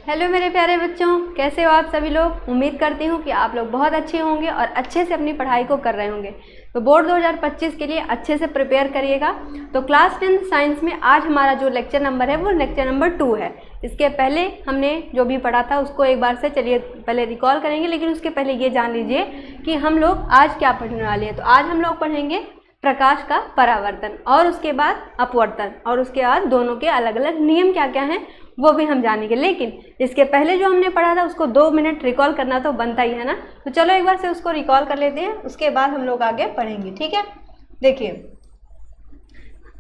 Hello मेरे प्यारे बच्चों, कैसे हो आप सभी लोग। उम्मीद करती हूँ कि आप लोग बहुत अच्छे होंगे और अच्छे से अपनी पढ़ाई को कर रहे होंगे। तो बोर्ड 2025 के लिए अच्छे से प्रिपेयर करिएगा। तो क्लास 10th साइंस में आज हमारा जो लेक्चर नंबर है वो लेक्चर नंबर 2 है। इसके पहले हमने जो भी पढ़ा था उसको एक बार से चलिए पहले रिकॉल करेंगे, लेकिन उसके पहले ये जान लीजिए कि हम लोग आज क्या पढ़ने वाले हैं। तो आज हम लोग पढ़ेंगे प्रकाश का परावर्तन और उसके बाद अपवर्तन और उसके बाद दोनों के अलग अलग नियम क्या क्या हैं वो भी हम जानेंगे। लेकिन इसके पहले जो हमने पढ़ा था उसको 2 मिनट रिकॉल करना तो बनता ही है ना। तो चलो एक बार से उसको रिकॉल कर लेते हैं, उसके बाद हम लोग आगे पढ़ेंगे। ठीक है, देखिए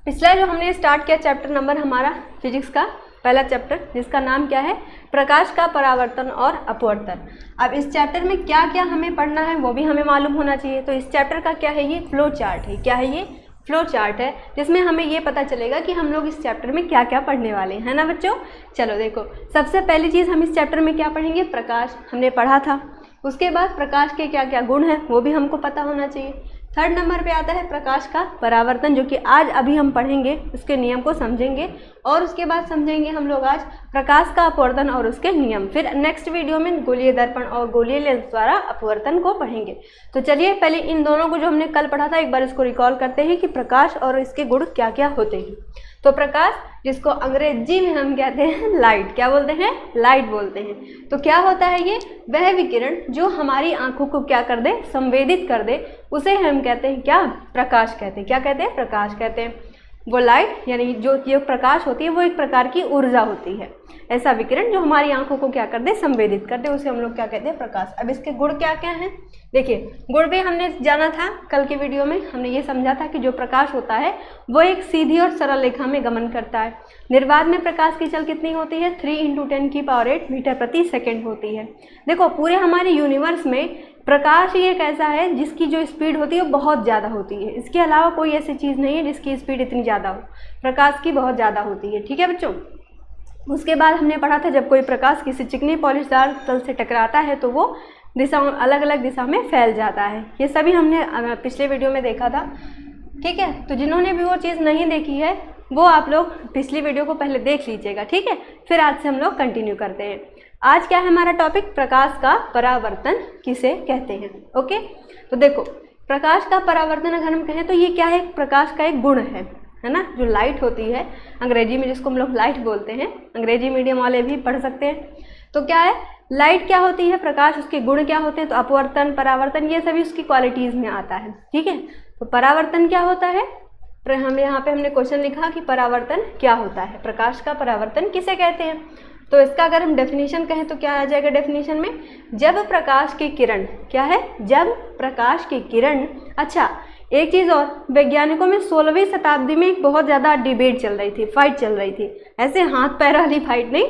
पिछला जो हमने स्टार्ट किया चैप्टर नंबर हमारा फिजिक्स का पहला चैप्टर, जिसका नाम क्या है प्रकाश का परावर्तन और अपवर्तन। अब इस चैप्टर में क्या क्या हमें पढ़ना है वो भी हमें मालूम होना चाहिए। तो इस चैप्टर का क्या है, ये फ्लो चार्ट है। क्या है ये? फ्लो चार्ट है, जिसमें हमें ये पता चलेगा कि हम लोग इस चैप्टर में क्या क्या पढ़ने वाले हैं, है ना बच्चों। चलो देखो, सबसे पहली चीज़ हम इस चैप्टर में क्या पढ़ेंगे, प्रकाश हमने पढ़ा था। उसके बाद प्रकाश के क्या क्या गुण हैं वो भी हमको पता होना चाहिए। थर्ड नंबर पे आता है प्रकाश का परावर्तन, जो कि आज अभी हम पढ़ेंगे, उसके नियम को समझेंगे। और उसके बाद समझेंगे हम लोग आज प्रकाश का अपवर्तन और उसके नियम। फिर नेक्स्ट वीडियो में गोलीय दर्पण और गोलीय लेंस द्वारा अपवर्तन को पढ़ेंगे। तो चलिए पहले इन दोनों को जो हमने कल पढ़ा था एक बार इसको रिकॉल करते हैं कि प्रकाश और इसके गुण क्या क्या होते हैं। तो प्रकाश, जिसको अंग्रेजी में हम कहते हैं लाइट, क्या बोलते हैं, लाइट बोलते हैं। तो क्या होता है ये, वह विकिरण जो हमारी आंखों को क्या कर दे, संवेदित कर दे, उसे हम कहते हैं क्या, प्रकाश कहते हैं। क्या कहते हैं, प्रकाश कहते हैं। वो लाइट यानी जो ये प्रकाश होती है वो एक प्रकार की ऊर्जा होती है। ऐसा विकिरण जो हमारी आंखों को क्या कर दे, संवेदित कर दे, उसे हम लोग क्या कहते हैं, प्रकाश। अब इसके गुण क्या क्या हैं, देखिए गुण भी हमने जाना था कल की वीडियो में। हमने ये समझा था कि जो प्रकाश होता है वो एक सीधी और सरल रेखा में गमन करता है। निर्वात में प्रकाश की चल कितनी होती है, 3 × 10⁸ मीटर प्रति सेकेंड होती है। देखो पूरे हमारे यूनिवर्स में प्रकाश ही एक ऐसा है जिसकी जो स्पीड होती है वो बहुत ज़्यादा होती है। इसके अलावा कोई ऐसी चीज़ नहीं है जिसकी स्पीड इतनी ज़्यादा हो, प्रकाश की बहुत ज़्यादा होती है। ठीक है बच्चों। उसके बाद हमने पढ़ा था जब कोई प्रकाश किसी चिकनी पॉलिशदार तल से टकराता है तो वो अलग अलग दिशा में फैल जाता है। ये सभी हमने पिछले वीडियो में देखा था। ठीक है, तो जिन्होंने भी वो चीज़ नहीं देखी है वो आप लोग पिछली वीडियो को पहले देख लीजिएगा। ठीक है, फिर आज से हम लोग कंटिन्यू करते हैं। आज क्या है हमारा टॉपिक, प्रकाश का परावर्तन किसे कहते हैं। ओके, तो देखो प्रकाश का परावर्तन अगर हम कहें तो ये क्या है, प्रकाश का एक गुण है ना। जो लाइट होती है अंग्रेजी में, जिसको हम लोग लाइट बोलते हैं, अंग्रेजी मीडियम वाले भी पढ़ सकते हैं। तो क्या है, लाइट क्या होती है, प्रकाश, उसके गुण क्या होते हैं। तो अपवर्तन, परावर्तन, ये सभी उसकी क्वालिटीज़ में आता है। ठीक है, तो परावर्तन क्या होता है, हम यहाँ पे हमने क्वेश्चन लिखा कि परावर्तन क्या होता है, प्रकाश का परावर्तन किसे कहते हैं। तो इसका अगर हम डेफिनेशन कहें तो क्या आ जाएगा डेफिनेशन में, जब प्रकाश की किरण, क्या है, जब प्रकाश की किरण। अच्छा एक चीज़ और, वैज्ञानिकों में 16वीं शताब्दी में एक बहुत ज़्यादा डिबेट चल रही थी, फाइट चल रही थी। ऐसे हाथ पैर वाली फाइट नहीं,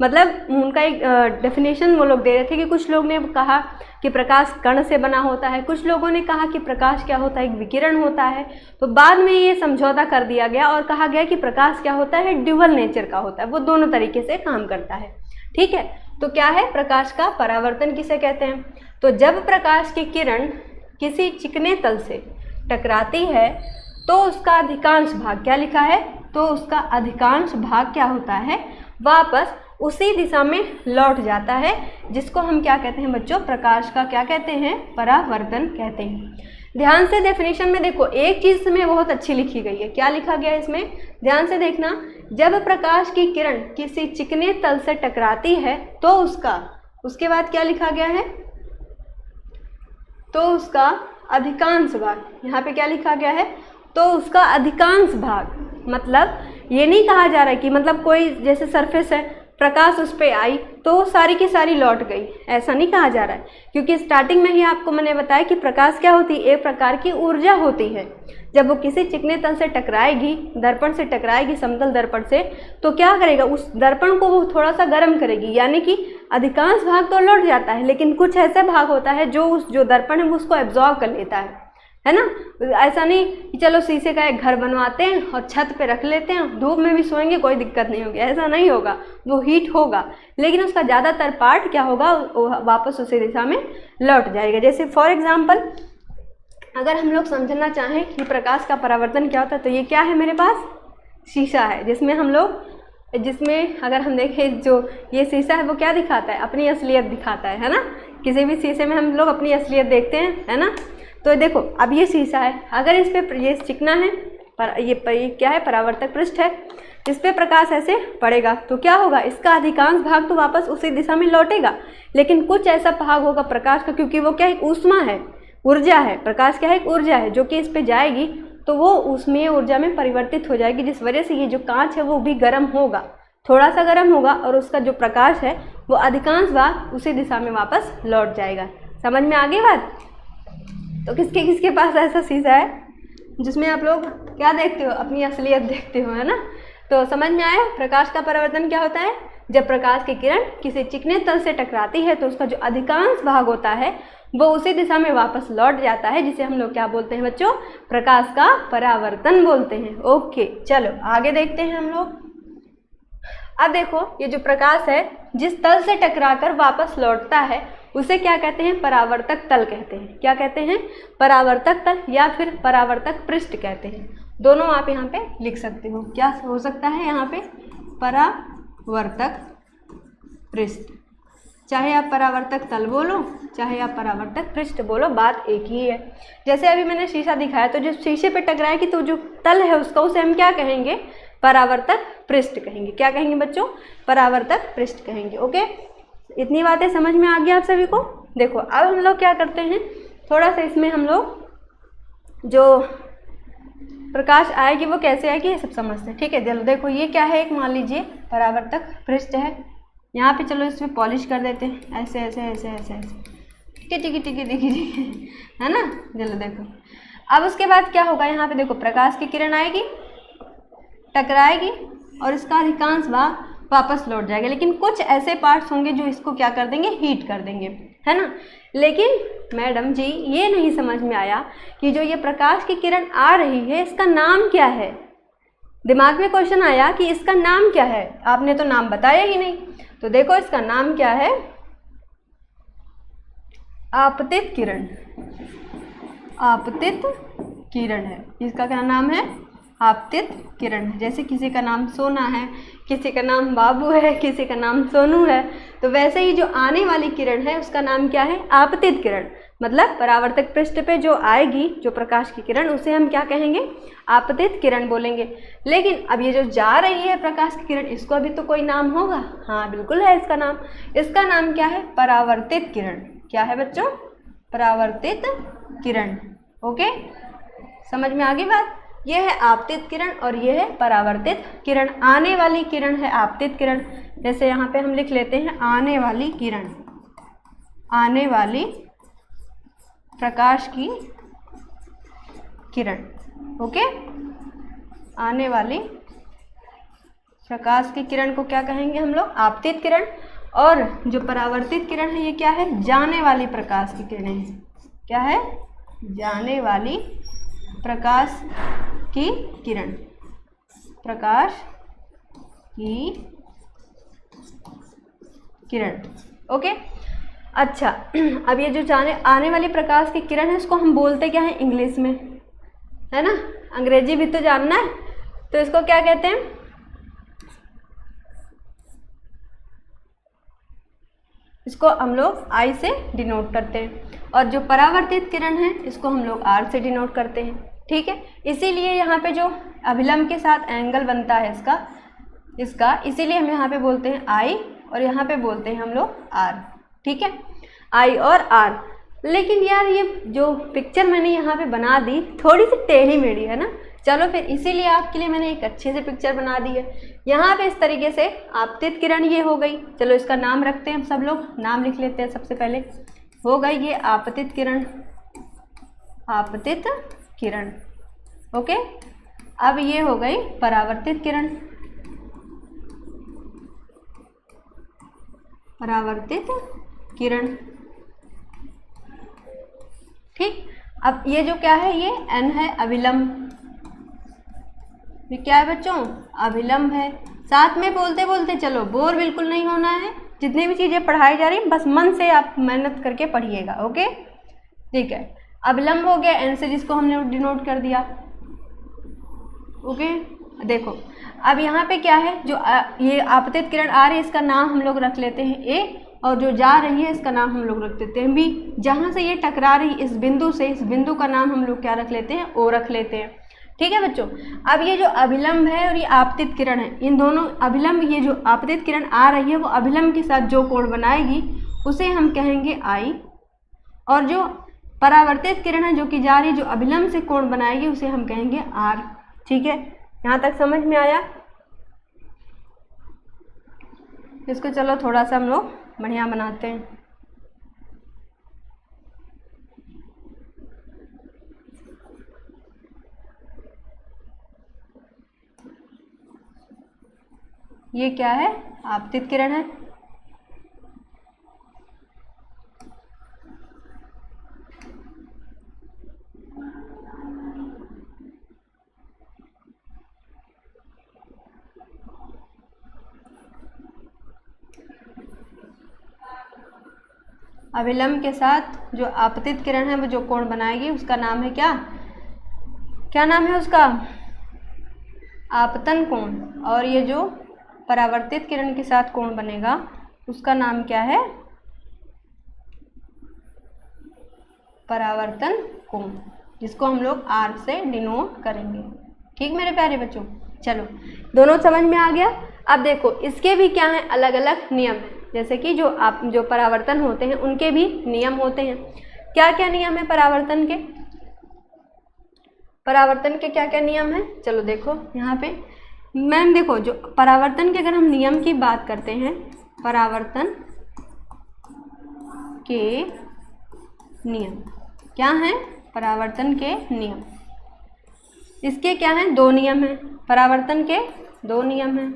मतलब उनका एक डेफिनेशन वो लोग दे रहे थे कि कुछ लोग ने कहा कि प्रकाश कण से बना होता है, कुछ लोगों ने कहा कि प्रकाश क्या होता है, एक विकिरण होता है। तो बाद में ये समझौता कर दिया गया और कहा गया कि प्रकाश क्या होता है, ड्यूअल नेचर का होता है, वो दोनों तरीके से काम करता है। ठीक है, तो क्या है, प्रकाश का परावर्तन किसे कहते हैं। तो जब प्रकाश की किरण किसी चिकने तल से टकराती है तो उसका अधिकांश भाग, क्या लिखा है, तो उसका अधिकांश भाग क्या होता है, वापस उसी दिशा में लौट जाता है, जिसको हम क्या कहते हैं बच्चों, प्रकाश का क्या कहते हैं, परावर्तन कहते हैं। ध्यान से डेफिनेशन में देखो, एक चीज़ में बहुत अच्छी लिखी गई है। क्या लिखा गया है इसमें, ध्यान से देखना, जब प्रकाश की किरण किसी चिकने तल से टकराती है तो उसके बाद क्या लिखा गया है, तो उसका अधिकांश भाग, यहाँ पे क्या लिखा गया है, तो उसका अधिकांश भाग। मतलब ये नहीं कहा जा रहा है कि मतलब कोई जैसे सरफेस है, प्रकाश उस पर आई तो सारी की सारी लौट गई, ऐसा नहीं कहा जा रहा है। क्योंकि स्टार्टिंग में ही आपको मैंने बताया कि प्रकाश क्या होती है, एक प्रकार की ऊर्जा होती है। जब वो किसी चिकने तल से टकराएगी, दर्पण से टकराएगी, समतल दर्पण से, तो क्या करेगा, उस दर्पण को वो थोड़ा सा गर्म करेगी, यानी कि अधिकांश भाग तो लौट जाता है, लेकिन कुछ ऐसा भाग होता है जो जो दर्पण है वो उसको एब्जॉर्व कर लेता है ना। ऐसा नहीं कि चलो शीशे का एक घर बनवाते हैं और छत पे रख लेते हैं, धूप में भी सोएंगे कोई दिक्कत नहीं होगी, ऐसा नहीं होगा, वो हीट होगा, लेकिन उसका ज़्यादातर पार्ट क्या होगा, वापस उसी दिशा में लौट जाएगा। जैसे फॉर एग्जांपल अगर हम लोग समझना चाहें कि प्रकाश का परावर्तन क्या होता है, तो ये क्या है, मेरे पास शीशा है जिसमें हम लोग जिसमें अगर हम देखें जो ये शीशा है वो क्या दिखाता है, अपनी असलियत दिखाता है ना। किसी भी शीशे में हम लोग अपनी असलियत देखते हैं, है ना। तो देखो अब ये शीशा है, अगर इस पर ये चिकना है, पर ये क्या है, परावर्तक पृष्ठ है, इस पर प्रकाश ऐसे पड़ेगा तो क्या होगा, इसका अधिकांश भाग तो वापस उसी दिशा में लौटेगा, लेकिन कुछ ऐसा भाग होगा प्रकाश का, क्योंकि वो क्या है, ऊष्मा है, ऊर्जा है, प्रकाश क्या है, एक ऊर्जा है जो कि इस पे जाएगी तो वो उसमें ऊर्जा में परिवर्तित हो जाएगी, जिस वजह से ये जो कांच है वो भी गर्म होगा, थोड़ा सा गर्म होगा, और उसका जो प्रकाश है वो अधिकांश भाग उसी दिशा में वापस लौट जाएगा। समझ में आ गई बात। तो किसके किसके पास ऐसा शीशा है जिसमें आप लोग क्या देखते हो, अपनी असलियत देखते हो, है ना। तो समझ में आया प्रकाश का परावर्तन क्या होता है। जब प्रकाश की किरण किसी चिकने तल से टकराती है तो उसका जो अधिकांश भाग होता है वो उसी दिशा में वापस लौट जाता है, जिसे हम लोग क्या बोलते हैं बच्चों, प्रकाश का परावर्तन बोलते हैं। ओके, चलो आगे देखते हैं हम लोग। अब देखो ये जो प्रकाश है जिस तल से टकराकर वापस लौटता है उसे क्या कहते हैं, परावर्तक तल कहते हैं। क्या कहते हैं, परावर्तक तल या फिर परावर्तक पृष्ठ कहते हैं। दोनों आप यहाँ पे लिख सकते हो। क्या हो सकता है यहाँ पे, परावर्तक पृष्ठ, चाहे आप परावर्तक तल बोलो चाहे आप परावर्तक पृष्ठ बोलो, बात एक ही है। जैसे अभी मैंने शीशा दिखाया तो जो शीशे पे टकराएगी तो जो तल है उसका, उसे हम क्या कहेंगे, परावर्तक पृष्ठ कहेंगे। क्या कहेंगे बच्चों, परावर्तक पृष्ठ कहेंगे। ओके, इतनी बातें समझ में आ गई आप सभी को। देखो अब हम लोग क्या करते हैं, थोड़ा सा इसमें हम लोग जो प्रकाश आएगी वो कैसे आएगी ये सब समझते हैं, ठीक है। चलो देखो ये क्या है, एक मान लीजिए परावर्तक पृष्ठ है, यहाँ पे चलो इसमें पॉलिश कर देते हैं, ऐसे ऐसे ऐसे ऐसे ऐसे, ठीक है ठीक है ठीक है ठीक है ठीक है ना। चलो देखो अब उसके बाद क्या होगा, यहाँ पे देखो प्रकाश की किरण आएगी, टकराएगी और इसका अधिकांश भाग वापस लौट जाएगा, लेकिन कुछ ऐसे पार्ट्स होंगे जो इसको क्या कर देंगे, हीट कर देंगे, है ना। लेकिन मैडम जी ये नहीं समझ में आया कि जो ये प्रकाश की किरण आ रही है इसका नाम क्या है। दिमाग में क्वेश्चन आया कि इसका नाम क्या है, आपने तो नाम बताया ही नहीं। तो देखो इसका नाम क्या है, आपतित किरण, आपतित किरण है। इसका क्या नाम है, आपतित किरण। जैसे किसी का नाम सोना है, किसी का नाम बाबू है, किसी का नाम सोनू है, तो वैसे ही जो आने वाली किरण है उसका नाम क्या है, आपतित किरण। मतलब परावर्तक पृष्ठ पे जो आएगी जो प्रकाश की किरण, उसे हम क्या कहेंगे, आपतित किरण बोलेंगे। लेकिन अब ये जो जा रही है प्रकाश की किरण, इसको अभी तो कोई नाम होगा, हाँ बिल्कुल है इसका नाम। इसका नाम क्या है, परावर्तित किरण। क्या है बच्चों, परावर्तित किरण। ओके, समझ में आ गई बात। यह है आपतित किरण और यह है परावर्तित किरण। आने वाली किरण है आपतित किरण। जैसे यहाँ पे हम लिख लेते हैं आने वाली किरण, आने वाली प्रकाश की किरण। ओके, आने वाली प्रकाश की किरण को क्या कहेंगे हम लोग, आपतित किरण। और जो परावर्तित किरण है ये क्या है, जाने वाली प्रकाश की किरणें हैं। क्या है, जाने वाली प्रकाश की किरण, प्रकाश की किरण। ओके, अच्छा अब ये जो आने वाली प्रकाश की किरण है इसको हम बोलते क्या है इंग्लिश में, है ना। अंग्रेजी भी तो जानना है, तो इसको क्या कहते हैं, इसको हम लोग आई से डिनोट करते हैं। और जो परावर्तित किरण है इसको हम लोग आर से डिनोट करते हैं, ठीक है। इसीलिए यहाँ पे जो अभिलंब के साथ एंगल बनता है इसका इसीलिए हम यहाँ पे बोलते हैं आई और यहाँ पे बोलते हैं हम लोग आर, ठीक है, आई और आर। लेकिन यार ये जो पिक्चर मैंने यहाँ पे बना दी थोड़ी सी टेढ़ी मेढ़ी है ना। चलो फिर इसीलिए आपके लिए मैंने एक अच्छे से पिक्चर बना दी है। यहाँ पे इस तरीके से आपतित किरण ये हो गई। चलो इसका नाम रखते हैं, हम सब लोग नाम लिख लेते हैं। सबसे पहले हो गई ये आपतित किरण, आपतित किरण। ओके, अब ये हो गई परावर्तित किरण, परावर्तित किरण, ठीक। अब ये जो क्या है, ये एन है अभिलंब। ये क्या है बच्चों, अभिलंब है। साथ में बोलते बोलते चलो, बोर बिल्कुल नहीं होना है। जितनी भी चीज़ें पढ़ाई जा रही हैं बस मन से आप मेहनत करके पढ़िएगा। ओके, ठीक है। अभिलंब हो गया एन से, जिसको हमने डिनोट कर दिया। ओके, देखो अब यहाँ पे क्या है, जो ये आपतित किरण आ रही है इसका नाम हम लोग रख लेते हैं ए, और जो जा रही है इसका नाम हम लोग रख देते हैं बी। जहाँ से ये टकरा रही इस बिंदु से, इस बिंदु का नाम हम लोग क्या रख लेते हैं, ओ रख लेते हैं। ठीक है बच्चों। अब ये जो अभिलंब है और ये आपतित किरण है, इन दोनों अभिलंब, ये जो आपतित किरण आ रही है वो अभिलंब के साथ जो कोण बनाएगी उसे हम कहेंगे आई, और जो परावर्तित किरण है जो कि जा रही, जो अभिलंब से कोण बनाएगी उसे हम कहेंगे आर। ठीक है, यहाँ तक समझ में आया? इसको चलो थोड़ा सा हम लोग बढ़िया बनाते हैं। ये क्या है, आपतित किरण है। अभिलंब के साथ जो आपतित किरण है वो जो कोण बनाएगी उसका नाम है क्या, क्या नाम है उसका, आपतन कोण। और ये जो परावर्तित किरण के साथ कोण बनेगा उसका नाम क्या है, परावर्तन कोण, जिसको हम लोग आर से डिनोट करेंगे। ठीक मेरे प्यारे बच्चों, चलो दोनों समझ में आ गया। अब देखो इसके भी क्या है, अलग अलग नियम है। जैसे कि जो परावर्तन होते हैं उनके भी नियम होते हैं। क्या क्या नियम है परावर्तन के, परावर्तन के क्या क्या नियम है, चलो देखो यहाँ पे। मैम देखो, जो परावर्तन के अगर हम नियम की बात करते हैं, परावर्तन के नियम क्या हैं, परावर्तन के नियम, इसके क्या हैं, दो नियम हैं। परावर्तन के दो नियम हैं।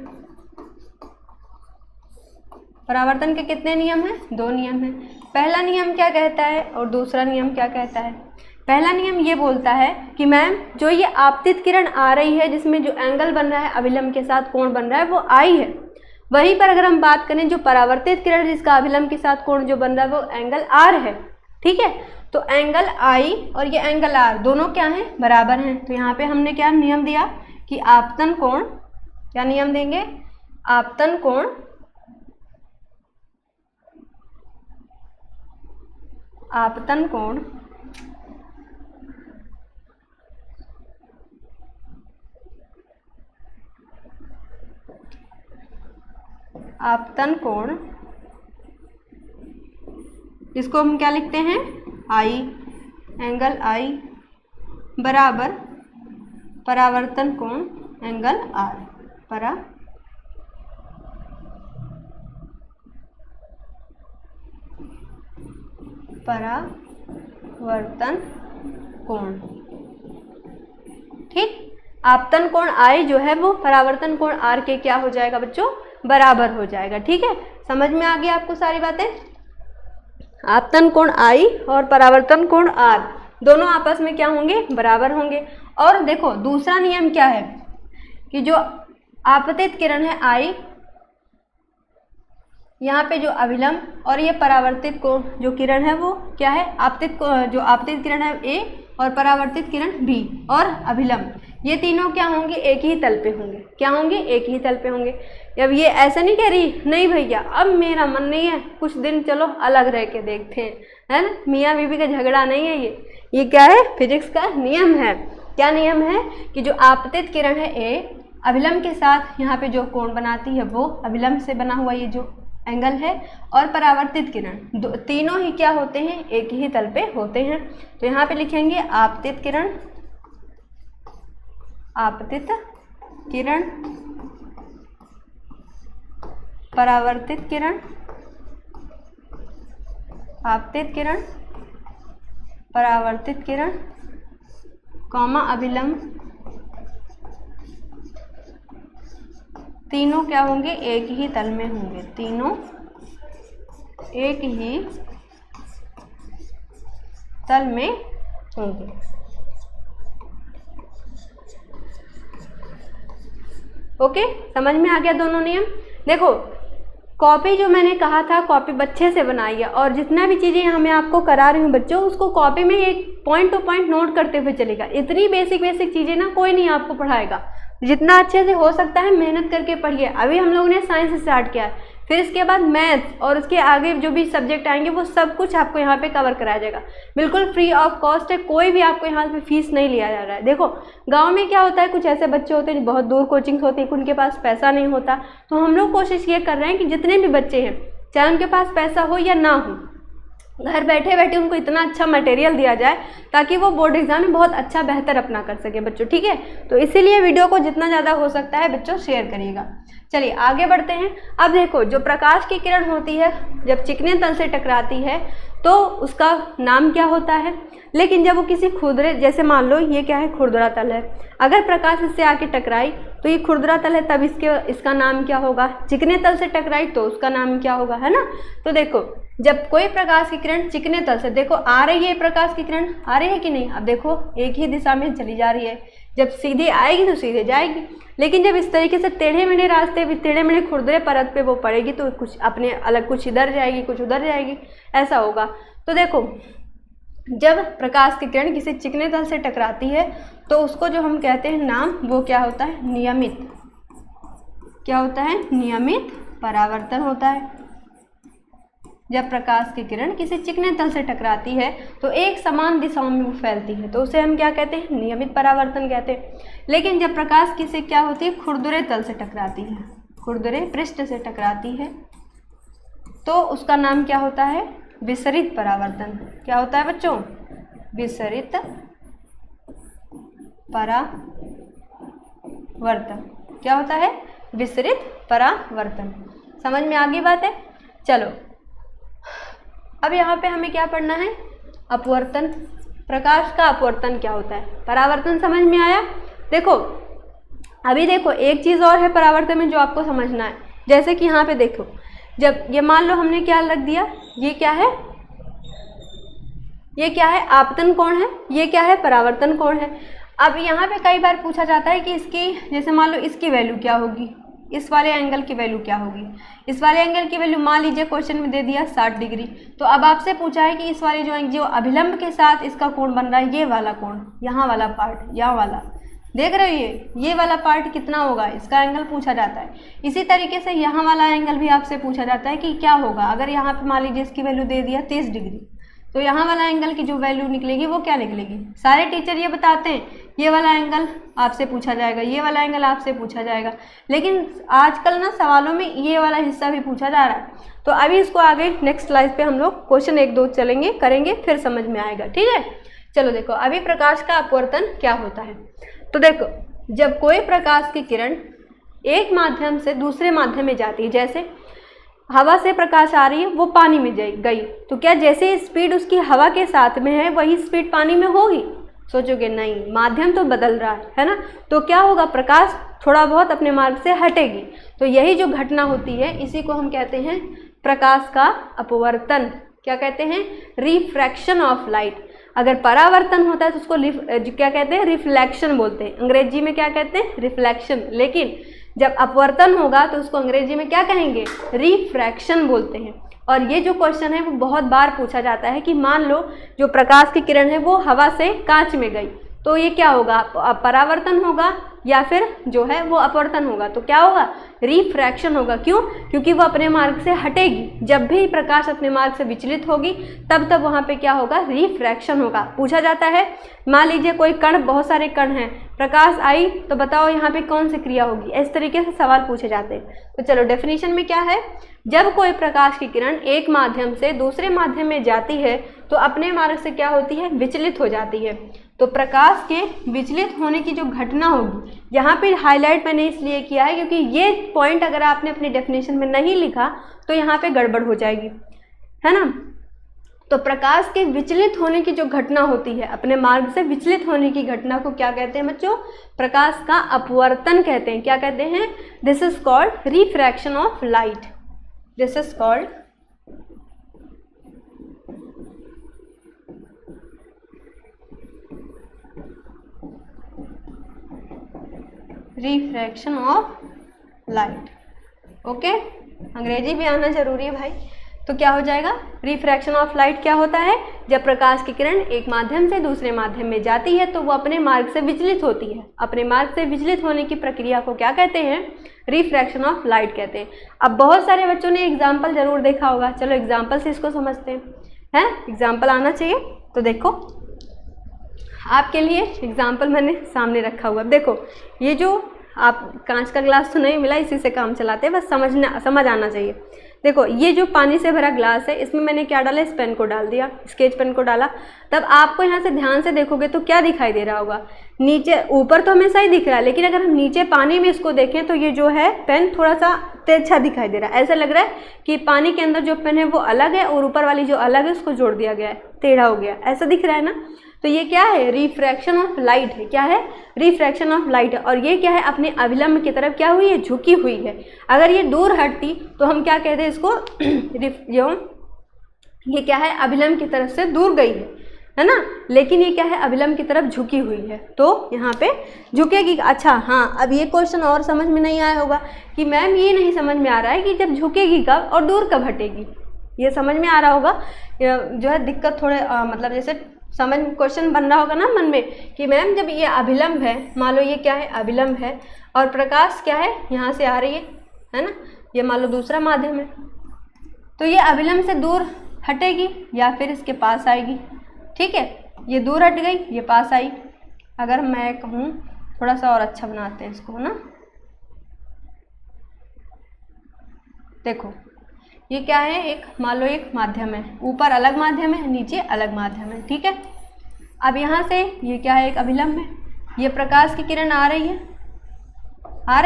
परावर्तन के कितने नियम हैं, दो नियम हैं। पहला नियम क्या कहता है और दूसरा नियम क्या कहता है। पहला नियम ये बोलता है कि मैम जो ये आपतित किरण आ रही है जिसमें जो एंगल बन रहा है, अभिलंब के साथ कोण बन रहा है, वो आई है। वहीं पर अगर हम बात करें जो परावर्तित किरण जिसका अभिलंब के साथ कोण जो बन रहा है वो एंगल आर है। ठीक है, तो एंगल आई और ये एंगल आर दोनों क्या हैं, बराबर हैं। तो यहाँ पे हमने क्या नियम दिया कि आपतन कोण, क्या नियम देंगे, आपतन कोण आपतन कोण आपतन कोण, इसको हम क्या लिखते हैं, आई, एंगल आई बराबर परावर्तन कोण एंगल आर, परावर्तन कोण। ठीक, आपतन कोण आई जो है वो परावर्तन कोण आर के क्या हो जाएगा बच्चों, बराबर हो जाएगा। ठीक है, समझ में आ गया आपको सारी बातें। आपतन कोण आई और परावर्तन कोण आर दोनों आपस में क्या होंगे, बराबर होंगे। और देखो दूसरा नियम क्या है कि जो आपतित किरण है आई, यहाँ पे जो अभिलंब और ये परावर्तित को जो किरण है वो क्या है, जो आपतित किरण है ए और परावर्तित किरण बी और अभिलंब, ये तीनों क्या होंगे, एक ही तल पे होंगे। क्या होंगे, एक ही तल पे होंगे। अब ये ऐसा नहीं कह रही नहीं भैया अब मेरा मन नहीं है, कुछ दिन चलो अलग रह के देखते हैं, है ना, मियाँ बीवी का झगड़ा नहीं है ये क्या है, फिजिक्स का नियम है। क्या नियम है कि जो आपतित किरण है ए, अभिलंब के साथ यहाँ पे जो कोण बनाती है वो अभिलंब से बना हुआ ये जो एंगल है, और परावर्तित किरण तीनों ही क्या होते हैं, एक ही तल पे होते हैं। तो यहाँ पे लिखेंगे आपतित किरण, आपतित किरण, परावर्तित किरण, आपतित किरण, परावर्तित किरण, कॉमा अभिलंब, तीनों क्या होंगे, एक ही तल में होंगे, तीनों एक ही तल में होंगे। ओके, समझ में आ गया दोनों नियम। देखो कॉपी जो मैंने कहा था, कॉपी बच्चे से बनाइए, और जितना भी चीज़ें यहाँ मैं आपको करा रही हूँ बच्चों, उसको कॉपी में एक पॉइंट टू पॉइंट नोट करते हुए चलेगा। इतनी बेसिक चीज़ें ना कोई नहीं आपको पढ़ाएगा, जितना अच्छे से हो सकता है मेहनत करके पढ़िए। अभी हम लोगों ने साइंस स्टार्ट किया है, फिर इसके बाद मैथ्स और उसके आगे जो भी सब्जेक्ट आएंगे वो सब कुछ आपको यहाँ पे कवर कराया जाएगा। बिल्कुल फ्री ऑफ कॉस्ट है, कोई भी आपको यहाँ पे फीस नहीं लिया जा रहा है। देखो गांव में क्या होता है, कुछ ऐसे बच्चे होते हैं बहुत दूर कोचिंग्स होती है, उनके पास पैसा नहीं होता, तो हम लोग कोशिश ये कर रहे हैं कि जितने भी बच्चे हैं, चाहे उनके पास पैसा हो या ना हो, घर बैठे बैठे उनको इतना अच्छा मटेरियल दिया जाए ताकि वो बोर्ड एग्जाम में बहुत अच्छा बेहतर अपना कर सके बच्चों। ठीक है, तो इसीलिए वीडियो को जितना ज़्यादा हो सकता है बच्चों शेयर करिएगा। चलिए आगे बढ़ते हैं। अब देखो जो प्रकाश की किरण होती है जब चिकने तल से टकराती है तो उसका नाम क्या होता है, लेकिन जब वो किसी खुरदरे, जैसे मान लो ये क्या है, खुरदरा तल है, अगर प्रकाश इससे आके टकराई तो ये खुरदरा तल है, तब इसका नाम क्या होगा। चिकने तल से टकराई तो उसका नाम क्या होगा, है ना। तो देखो जब कोई प्रकाश की किरण चिकने तल से, देखो आ रही है प्रकाश की किरण, आ रही है कि नहीं, अब देखो एक ही दिशा में चली जा रही है, जब सीधे आएगी तो सीधे जाएगी, लेकिन जब इस तरीके से टेढ़े मेढ़े रास्ते, टेढ़े मेढ़े खुरदरे परत पे वो पड़ेगी तो कुछ अपने अलग, कुछ इधर जाएगी कुछ उधर जाएगी, ऐसा होगा। तो देखो जब प्रकाश की किरण किसी चिकने तल से टकराती है तो उसको जो हम कहते हैं नाम, वो क्या होता है, नियमित, क्या होता है, नियमित परावर्तन होता है। जब प्रकाश की किरण किसी चिकने तल से टकराती है तो एक समान दिशाओं में वो फैलती है, तो उसे हम क्या कहते हैं, नियमित परावर्तन कहते हैं। लेकिन जब प्रकाश किसी क्या होती है, खुरदुरे तल से टकराती है, खुरदुरे पृष्ठ से टकराती है, तो उसका नाम क्या होता है, विसरित परावर्तन। क्या होता है बच्चों, विसरित परावर्तन। क्या होता है, विसरित परावर्तन। समझ में आ गई बात है। चलो अब यहाँ पे हमें क्या पढ़ना है, अपवर्तन। प्रकाश का अपवर्तन क्या होता है, परावर्तन समझ में आया। देखो अभी देखो एक चीज़ और है परावर्तन में जो आपको समझना है, जैसे कि यहाँ पे देखो, जब ये मान लो हमने क्या रख दिया, ये क्या है, ये क्या है, आपतन कोण है, ये क्या है, परावर्तन कोण है। अब यहाँ पे कई बार पूछा जाता है कि इसकी, जैसे मान लो इसकी वैल्यू क्या होगी, इस वाले एंगल की वैल्यू क्या होगी, इस वाले एंगल की वैल्यू मान लीजिए क्वेश्चन में दे दिया 60 डिग्री, तो अब आपसे पूछा है कि इस वाले जो अभिलंब के साथ इसका कोण बन रहा है, ये वाला कोण, यहाँ वाला पार्ट, यहाँ वाला देख रहे हो ये वाला पार्ट कितना होगा, इसका एंगल पूछा जाता है। इसी तरीके से यहाँ वाला एंगल भी आपसे पूछा जाता है कि क्या होगा, अगर यहाँ पे मान लीजिए इसकी वैल्यू दे दिया 30 डिग्री, तो यहाँ वाला एंगल की जो वैल्यू निकलेगी वो क्या निकलेगी। सारे टीचर ये बताते हैं, ये वाला एंगल आपसे पूछा जाएगा, ये वाला एंगल आपसे पूछा जाएगा, लेकिन आजकल ना सवालों में ये वाला हिस्सा भी पूछा जा रहा है। तो अभी इसको आगे नेक्स्ट स्लाइड पे हम लोग क्वेश्चन 1-2 चलेंगे, करेंगे, फिर समझ में आएगा। ठीक है, चलो देखो अभी प्रकाश का अपवर्तन क्या होता है। तो देखो जब कोई प्रकाश की किरण एक माध्यम से दूसरे माध्यम में जाती है, जैसे हवा से प्रकाश आ रही है, वो पानी में गई, तो क्या जैसे स्पीड उसकी हवा के साथ में है वही स्पीड पानी में होगी, सोचोगे नहीं, माध्यम तो बदल रहा है ना, तो क्या होगा, प्रकाश थोड़ा बहुत अपने मार्ग से हटेगी। तो यही जो घटना होती है इसी को हम कहते हैं प्रकाश का अपवर्तन। क्या कहते हैं, रिफ्रैक्शन ऑफ लाइट। अगर परावर्तन होता है तो उसको क्या कहते हैं, रिफ्लेक्शन बोलते हैं, अंग्रेजी में क्या कहते हैं, रिफ्लेक्शन। लेकिन जब अपवर्तन होगा तो उसको अंग्रेजी में क्या कहेंगे, रिफ्रैक्शन बोलते हैं। और ये जो क्वेश्चन है वो बहुत बार पूछा जाता है कि मान लो जो प्रकाश की किरण है वो हवा से कांच में गई, तो ये क्या होगा, परावर्तन होगा या फिर जो है वो अपवर्तन होगा, तो क्या होगा, रिफ्रैक्शन होगा। क्यों, क्योंकि वो अपने मार्ग से हटेगी। जब भी प्रकाश अपने मार्ग से विचलित होगी तब वहाँ पे क्या होगा, रिफ्रैक्शन होगा। पूछा जाता है, मान लीजिए कोई कण, बहुत सारे कण हैं, प्रकाश आई तो बताओ यहाँ पे कौन सी क्रिया होगी, इस तरीके से सवाल पूछे जाते हैं। तो चलो डेफिनेशन में क्या है, जब कोई प्रकाश की किरण एक माध्यम से दूसरे माध्यम में जाती है तो अपने मार्ग से क्या होती है, विचलित हो जाती है। तो प्रकाश के विचलित होने की जो घटना होगी, यहाँ पे हाईलाइट मैंने इसलिए किया है क्योंकि ये पॉइंट अगर आपने अपनी डेफिनेशन में नहीं लिखा तो यहाँ पे गड़बड़ हो जाएगी, है ना। तो प्रकाश के विचलित होने की जो घटना होती है, अपने मार्ग से विचलित होने की घटना को क्या कहते हैं बच्चों, प्रकाश का अपवर्तन कहते हैं। क्या कहते हैं, this is called refraction of light, this is called refraction of light. Okay, अंग्रेजी भी आना जरूरी है भाई। तो क्या हो जाएगा, रिफ्रैक्शन ऑफ लाइट क्या होता है, जब प्रकाश की किरण एक माध्यम से दूसरे माध्यम में जाती है तो वो अपने मार्ग से विचलित होती है। अपने मार्ग से विचलित होने की प्रक्रिया को क्या कहते हैं? रिफ्रैक्शन ऑफ लाइट कहते हैं। अब बहुत सारे बच्चों ने एग्जाम्पल जरूर देखा होगा, चलो एग्जाम्पल से इसको समझते हैं। एग्जाम्पल आना चाहिए। तो देखो आपके लिए एग्जाम्पल मैंने सामने रखा हुआ। देखो ये जो आप कांच का ग्लास तो नहीं मिला, इसी से काम चलाते हैं, बस समझ आना चाहिए। देखो ये जो पानी से भरा ग्लास है, इसमें मैंने क्या डाला? इस पेन को डाल दिया, स्केच पेन को डाला। तब आपको यहाँ से ध्यान से देखोगे तो क्या दिखाई दे रहा होगा? नीचे, ऊपर तो हमेशा ही दिख रहा है, लेकिन अगर हम नीचे पानी में इसको देखें तो ये जो है पेन थोड़ा सा तिरछा दिखाई दे रहा है। ऐसा लग रहा है कि पानी के अंदर जो पेन है वो अलग है और ऊपर वाली जो अलग है उसको जोड़ दिया गया है, टेढ़ा हो गया, ऐसा दिख रहा है ना। तो ये क्या है? रिफ्रैक्शन ऑफ लाइट है। क्या है? रिफ्रैक्शन ऑफ लाइट है। और ये क्या है? अपने अभिलंब की तरफ क्या हुई है? झुकी हुई है। अगर ये दूर हटती तो हम क्या कहते हैं इसको? ये क्या है? अभिलंब की तरफ से दूर गई है ना। लेकिन ये क्या है? अभिलंब की तरफ झुकी हुई है, तो यहाँ पे झुकेगी। अच्छा हाँ, अब ये क्वेश्चन और समझ में नहीं आया होगा कि मैम ये नहीं समझ में आ रहा है कि जब झुकेगी कब और दूर कब हटेगी। ये समझ में आ रहा होगा। जो है दिक्कत थोड़े मतलब जैसे समझ क्वेश्चन बन रहा होगा ना मन में कि मैम जब ये अभिलंब है, मान लो ये क्या है? अभिलंब है, और प्रकाश क्या है? यहाँ से आ रही है ना। ये मान लो दूसरा माध्यम है, तो ये अभिलंब से दूर हटेगी या फिर इसके पास आएगी। ठीक है, ये दूर हट गई, ये पास आई। अगर मैं कहूँ थोड़ा सा और अच्छा बनाते हैं इसको ना। देखो ये क्या है? एक मान लो एक माध्यम है, ऊपर अलग माध्यम है, नीचे अलग माध्यम है। ठीक है, अब यहाँ से ये क्या है? एक अभिलंब है। ये प्रकाश की किरण आ रही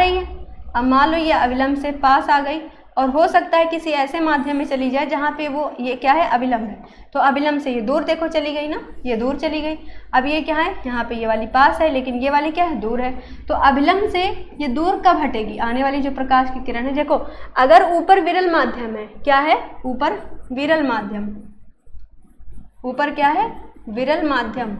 है, अब मान लो ये अभिलंब से पास आ गई, और हो सकता है किसी ऐसे माध्यम में चली जाए जहाँ पे वो ये क्या है? अभिलंब है। तो अभिलंब से ये दूर देखो चली गई ना, ये दूर चली गई। अब ये क्या है? यहाँ पे ये वाली पास है, लेकिन ये वाली क्या है? दूर है। तो अभिलंब से ये दूर कब हटेगी? आने वाली जो प्रकाश की किरण है। देखो अगर ऊपर विरल माध्यम है, क्या है? ऊपर विरल माध्यम, ऊपर क्या है? विरल माध्यम।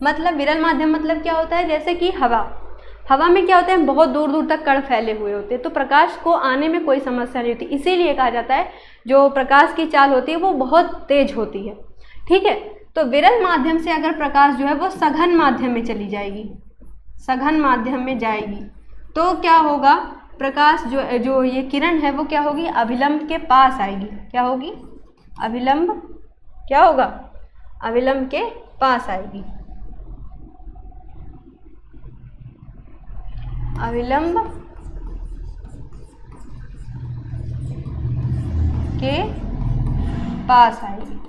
मतलब विरल माध्यम मतलब क्या होता है? जैसे कि हवा में क्या होता है? बहुत दूर दूर तक कण फैले हुए होते हैं, तो प्रकाश को आने में कोई समस्या नहीं होती। इसीलिए कहा जाता है जो प्रकाश की चाल होती है वो बहुत तेज होती है। ठीक है, तो विरल माध्यम से अगर प्रकाश जो है वो सघन माध्यम में चली जाएगी, सघन माध्यम में जाएगी, तो क्या होगा? प्रकाश जो ये किरण है वो क्या होगी? अभिलंब के पास आएगी। क्या होगी? अभिलंब क्या होगा? अभिलंब के पास आएगी। अभिलंब के पास आएगी।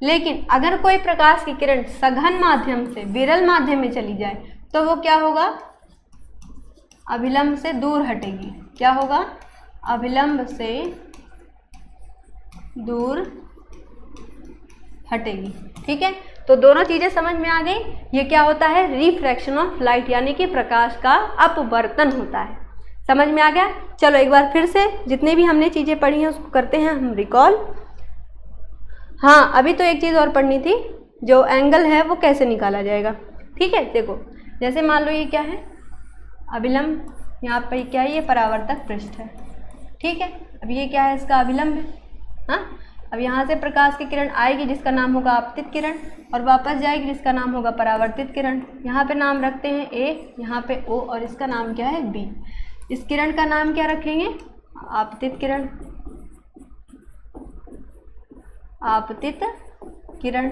लेकिन अगर कोई प्रकाश की किरण सघन माध्यम से विरल माध्यम में चली जाए तो वो क्या होगा? अभिलंब से दूर हटेगी। क्या होगा? अभिलंब से दूर हटेगी। ठीक है, तो दोनों चीज़ें समझ में आ गई। ये क्या होता है? रिफ्रैक्शन ऑफ लाइट, यानी कि प्रकाश का अपवर्तन होता है। समझ में आ गया? चलो एक बार फिर से जितने भी हमने चीज़ें पढ़ी हैं उसको करते हैं हम रिकॉल। हाँ, अभी तो एक चीज़ और पढ़नी थी, जो एंगल है वो कैसे निकाला जाएगा। ठीक है, देखो जैसे मान लो ये क्या है? अभिलंब, यहाँ पर क्या है? ये परावर्तक पृष्ठ है। ठीक है, अब ये क्या है? इसका अभिलंब है। हाँ, अब यहाँ से प्रकाश की किरण आएगी जिसका नाम होगा आपतित किरण, और वापस जाएगी जिसका नाम होगा परावर्तित किरण। यहाँ पे नाम रखते हैं ए, यहाँ पे ओ, और इसका नाम क्या है? बी। इस किरण का नाम क्या रखेंगे? आपतित किरण, आपतित किरण।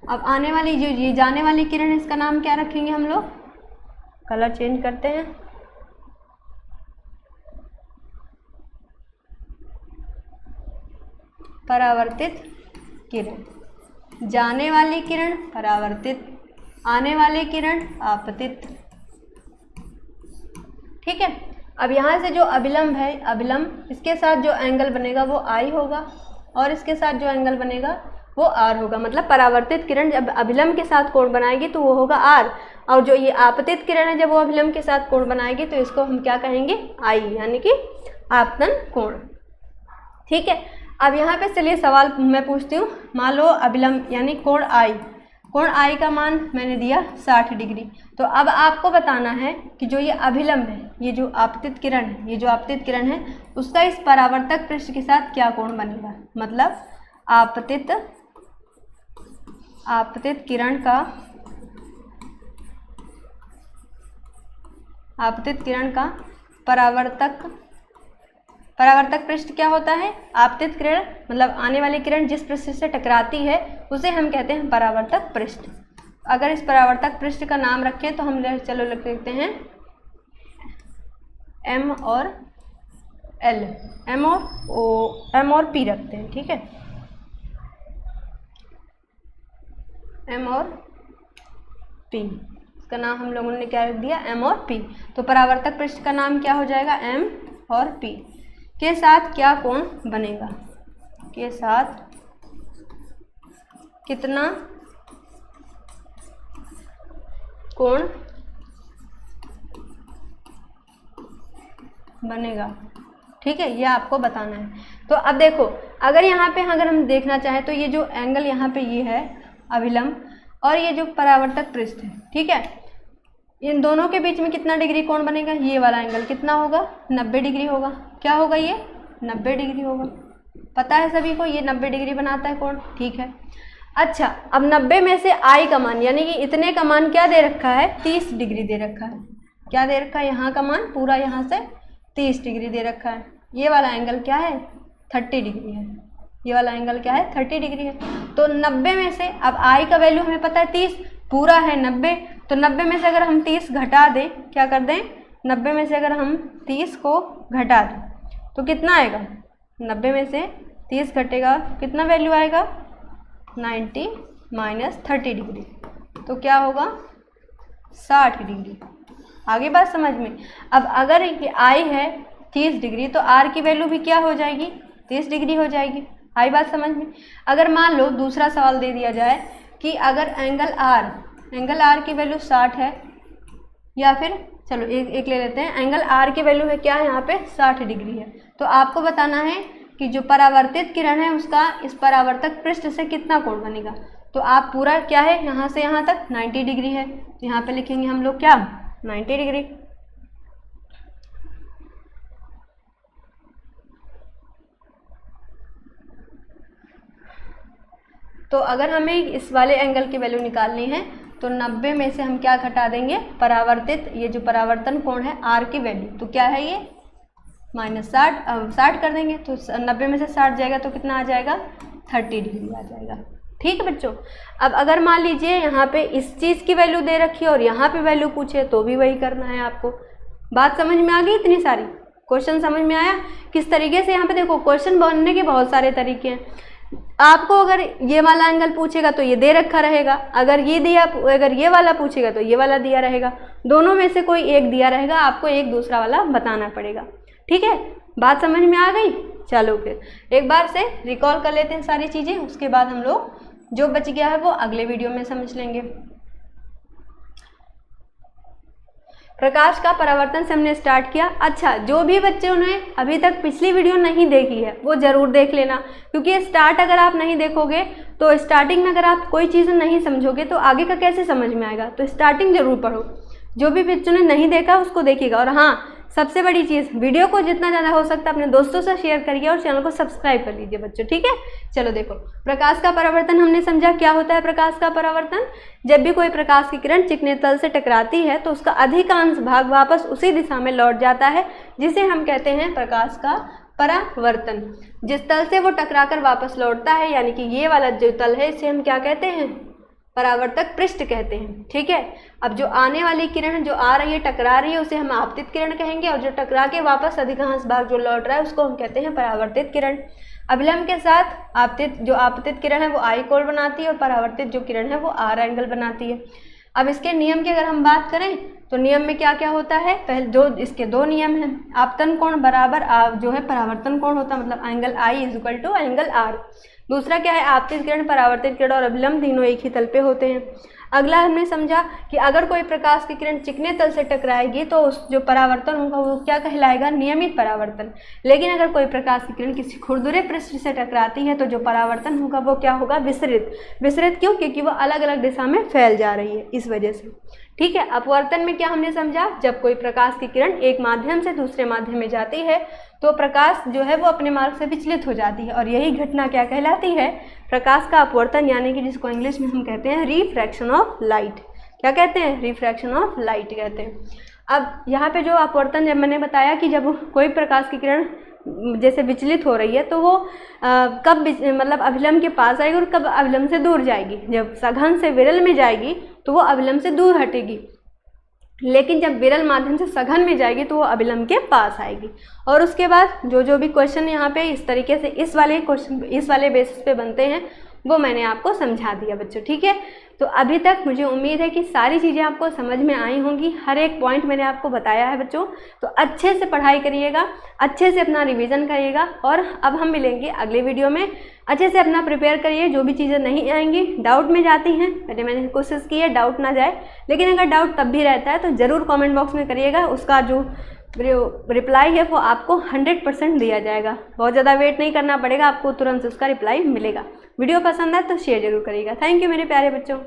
अब आने वाली जो ये जाने वाली किरण है इसका नाम क्या रखेंगे हम लोग? कलर चेंज करते हैं, परावर्तित किरण। जाने वाली किरण परावर्तित, आने वाली किरण आपतित। ठीक है, अब यहाँ से जो अभिलंब है, अभिलंब, इसके साथ जो एंगल बनेगा वो आई होगा, और इसके साथ जो एंगल बनेगा वो आर होगा। मतलब परावर्तित किरण जब अभिलंब के साथ कोण बनाएगी तो वो होगा आर, और जो ये आपतित किरण है जब वो अभिलंब के साथ कोण बनाएगी तो इसको हम क्या कहेंगे? आई, यानी कि आपतन कोण। ठीक है, अब यहाँ पे चलिए सवाल मैं पूछती हूँ। मान लो अभिलंब यानी कोण आई, कोण आई का मान मैंने दिया 60 डिग्री। तो अब आपको बताना है कि जो ये अभिलंब है, ये जो आपतित किरण है, ये जो आपतित किरण है उसका इस परावर्तक पृष्ठ के साथ क्या कोण बनेगा। मतलब आपतित आपतित किरण का परावर्तक पृष्ठ क्या होता है? आपतित किरण मतलब आने वाली किरण जिस पृष्ठ से टकराती है उसे हम कहते हैं परावर्तक पृष्ठ। अगर इस परावर्तक पृष्ठ का नाम रखें तो हम चलो लिख लेते हैं M और L, M और P रखते हैं, ठीक है, M और P, इसका नाम हम लोगों ने क्या रख दिया? M और P। तो परावर्तक पृष्ठ का नाम क्या हो जाएगा? M और P के साथ क्या कोण बनेगा? के साथ कितना कोण बनेगा, ठीक है, ये आपको बताना है। तो अब देखो, अगर यहाँ पे अगर हम देखना चाहें तो ये जो एंगल यहाँ पे ये है अभिलंब और ये जो परावर्तक पृष्ठ है, ठीक है, इन दोनों के बीच में कितना डिग्री कोण बनेगा? ये वाला एंगल कितना होगा? 90 डिग्री होगा। क्या होगा? ये 90 डिग्री होगा। पता है सभी को ये 90 डिग्री बनाता है कोण, ठीक है। अच्छा, अब 90 में से आई का मान यानी कि इतने का मान क्या दे रखा है? 30 डिग्री दे रखा है। क्या दे रखा है? यहाँ का मान पूरा यहाँ से 30 डिग्री दे रखा है। ये वाला एंगल क्या है? 30 डिग्री है। ये वाला एंगल क्या है? 30 डिग्री है। तो 90 में से अब आई का वैल्यू हमें पता है 30, पूरा है 90, तो 90 में से अगर हम 30 घटा दें, क्या कर दें? 90 में से अगर हम 30 को घटा दें तो कितना आएगा? 90 में से 30 घटेगा, कितना वैल्यू आएगा? 90 माइनस 30 डिग्री, तो क्या होगा? 60 डिग्री। आगे बात समझ में। अब अगर ये आई है 30 डिग्री तो आर की वैल्यू भी क्या हो जाएगी? 30 डिग्री हो जाएगी। आई बात समझ में। अगर मान लो दूसरा सवाल दे दिया जाए कि अगर एंगल आर की वैल्यू 60 है, या फिर चलो एक ले लेते हैं, एंगल आर की वैल्यू है क्या है यहाँ पे? 60 डिग्री है। तो आपको बताना है कि जो परावर्तित किरण है उसका इस परावर्तक पृष्ठ से कितना कोण बनेगा। तो आप पूरा क्या है यहाँ से यहाँ तक 90 डिग्री है, तो यहाँ पे लिखेंगे हम लोग क्या? 90 डिग्री। तो अगर हमें इस वाले एंगल की वैल्यू निकालनी है तो 90 में से हम क्या घटा देंगे? परावर्तित ये जो परावर्तन कोण है आर की वैल्यू, तो क्या है ये? माइनस 60 कर देंगे, तो 90 में से 60 जाएगा तो कितना आ जाएगा? 30 डिग्री आ जाएगा। ठीक है बच्चों। अब अगर मान लीजिए यहाँ पे इस चीज़ की वैल्यू दे रखी है और यहाँ पे वैल्यू पूछे तो भी वही करना है आपको। बात समझ में आ गई? इतनी सारी क्वेश्चन समझ में आया किस तरीके से? यहाँ पे देखो क्वेश्चन बनने के बहुत सारे तरीके हैं। आपको अगर ये वाला एंगल पूछेगा तो ये दे रखा रहेगा, अगर ये वाला पूछेगा तो ये वाला दिया रहेगा, दोनों में से कोई एक दिया रहेगा, आपको एक दूसरा वाला बताना पड़ेगा। ठीक है, बात समझ में आ गई? चलो फिर एक बार से रिकॉल कर लेते हैं सारी चीज़ें, उसके बाद हम लोग जो बच गया है वो अगले वीडियो में समझ लेंगे। प्रकाश का परावर्तन से हमने स्टार्ट किया। अच्छा, जो भी बच्चों ने अभी तक पिछली वीडियो नहीं देखी है वो ज़रूर देख लेना, क्योंकि स्टार्ट अगर आप नहीं देखोगे तो स्टार्टिंग में अगर आप कोई चीज़ नहीं समझोगे तो आगे का कैसे समझ में आएगा। तो स्टार्टिंग जरूर पढ़ो। जो भी बच्चों ने नहीं देखा उसको देखिएगा। और हाँ, सबसे बड़ी चीज़, वीडियो को जितना ज़्यादा हो सकता है अपने दोस्तों से शेयर करिए और चैनल को सब्सक्राइब कर लीजिए बच्चों। ठीक है, चलो देखो, प्रकाश का परावर्तन हमने समझा क्या होता है। प्रकाश का परावर्तन, जब भी कोई प्रकाश की किरण चिकने तल से टकराती है तो उसका अधिकांश भाग वापस उसी दिशा में लौट जाता है, जिसे हम कहते हैं प्रकाश का परावर्तन। जिस तल से वो टकराकर वापस लौटता है, यानी कि ये वाला जो तल है, इसे हम क्या कहते हैं? परावर्तक पृष्ठ कहते हैं। ठीक है, अब जो आने वाली किरण जो आ रही है, टकरा रही है, उसे हम आपतित किरण कहेंगे, और जो टकरा के वापस अधिकांश भाग जो लौट रहा है उसको हम कहते हैं परावर्तित किरण। अभिलंब के साथ आपतित किरण है वो आई कोण बनाती है और परावर्तित जो किरण है वो आर एंगल बनाती है। अब इसके नियम की अगर हम बात करें तो नियम में क्या क्या होता है? पहले जो इसके दो नियम हैं, आपतन कोण बराबर जो है परावर्तन कोण होता है, मतलब angle I is equal to angle R. दूसरा क्या है? आपतित किरण, परावर्तित किरण और अभिलंब तीनों एक ही तल पे होते हैं। अगला हमने समझा कि अगर कोई प्रकाश की किरण चिकने तल से टकराएगी तो उस जो परावर्तन होगा वो क्या कहलाएगा? नियमित परावर्तन। लेकिन अगर कोई प्रकाश की किरण किसी खुरदुरे पृष्ठ से टकराती है तो जो परावर्तन होगा वो क्या होगा? विसरित। विसरित क्यों? क्योंकि वो अलग अलग दिशा में फैल जा रही है, इस वजह से। ठीक है। अपवर्तन में क्या हमने समझा, जब कोई प्रकाश की किरण एक माध्यम से दूसरे माध्यम में जाती है तो प्रकाश जो है वो अपने मार्ग से विचलित हो जाती है, और यही घटना क्या कहलाती है, प्रकाश का अपवर्तन, यानी कि जिसको इंग्लिश में हम कहते हैं रिफ्रैक्शन ऑफ लाइट। क्या कहते हैं, रिफ्रैक्शन ऑफ लाइट कहते हैं। अब यहाँ पे जो अपवर्तन, जब मैंने बताया कि जब कोई प्रकाश की किरण जैसे विचलित हो रही है तो वो कब मतलब अभिलंब के पास आएगी और कब अभिलंब से दूर जाएगी। जब सघन से विरल में जाएगी तो वो अभिलंब से दूर हटेगी, लेकिन जब विरल माध्यम से सघन में जाएगी तो वो अभिलंब के पास आएगी। और उसके बाद जो भी क्वेश्चन यहाँ पे इस तरीके से इस वाले बेसिस पे बनते हैं वो मैंने आपको समझा दिया बच्चों, ठीक है। तो अभी तक मुझे उम्मीद है कि सारी चीज़ें आपको समझ में आई होंगी, हर एक पॉइंट मैंने आपको बताया है बच्चों। तो अच्छे से पढ़ाई करिएगा, अच्छे से अपना रिवीजन करिएगा, और अब हम मिलेंगे अगले वीडियो में। अच्छे से अपना प्रिपेयर करिए, जो भी चीज़ें नहीं आएंगी, डाउट में जाती हैं, मैंने कोशिश की है डाउट ना जाए, लेकिन अगर डाउट तब भी रहता है तो ज़रूर कॉमेंट बॉक्स में करिएगा, उसका जो रिप्लाई है वो आपको 100% दिया जाएगा। बहुत ज़्यादा वेट नहीं करना पड़ेगा, आपको तुरंत उसका रिप्लाई मिलेगा। वीडियो पसंद है तो शेयर जरूर करिएगा। थैंक यू मेरे प्यारे बच्चों।